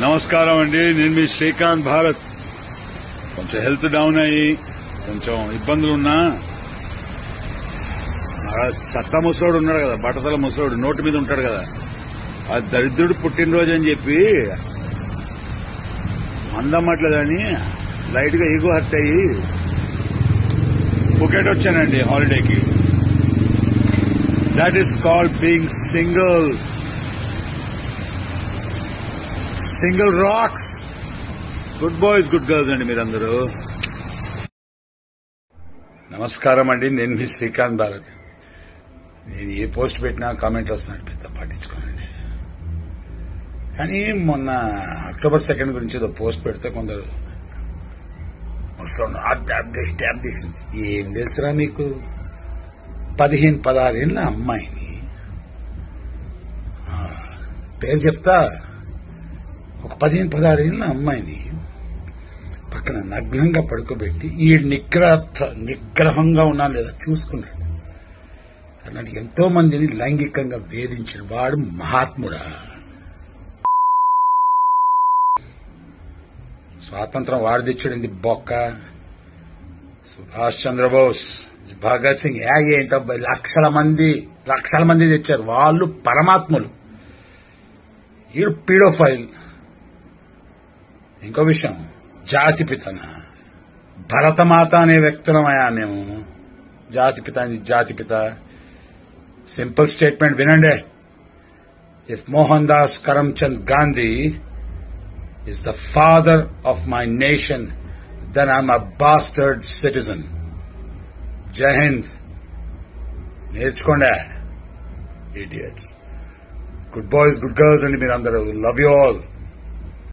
నమస్కారం అండి. నేను మీ శ్రీకాంత్ భారత్. కొంచెం హెల్త్ డౌన్ అయ్యి కొంచెం ఇబ్బందులున్నా చత్త ముసలోడు ఉన్నాడు కదా, బట్టతల ముసలోడు నోటి మీద ఉంటాడు కదా, ఆ దరిద్రుడు పుట్టినరోజు అని చెప్పి అందమ్మట్లేదని లైట్ గా ఈగో హర్ట్ అయ్యి పుకెట్ వచ్చానండి హాలిడేకి. That is called being single rocks. Good boys, good girls అండి మీరందరూ. నమస్కారం అండి. నేను మీ శ్రీకాంత్ భారత్. నేను ఏ పోస్ట్ పెట్టినా కామెంట్లు వస్తున్నాను, పెద్ద పట్టించుకోనండి. కానీ మొన్న అక్టోబర్ 2 గురించి ఏదో పోస్ట్ పెడితే కొందరు ముసలి ట్యాబ్ చేసింది. ఏం తెలుసురా మీకు? 15-16 ఏళ్ళ అమ్మాయిని పేరు చెప్తా, ఒక 15-16 ఏళ్ళ అమ్మాయిని పక్కన నగ్నంగా పడుకోబెట్టి ఈ నిగ్రహంగా ఉన్నా లేదా చూసుకున్నాడు. అలాంటి ఎంతో మందిని లైంగికంగా వేధించిన వాడు మహాత్ముడా? స్వాతంత్రం వాడు తెచ్చాడింది బొక్క. సుభాష్ చంద్రబోస్, భగత్ సింగ్ ఏంటో లక్షల మంది తెచ్చారు. వాళ్ళు పరమాత్ములు, వీడు పీడోఫైల్. ఇంకో విషయం, జాతిపితన భరతమాత అనే వ్యక్తులమయ్యా మేము. జాతిపిత సింపుల్ స్టేట్మెంట్ వినండి. If Mohan Das Karamchand Gandhi is the father of my nation, then I'm a bastard citizen. Jai Hind. నేర్చుకోండి idiots. Good boys, good girls and మీరందరూ. Love you all.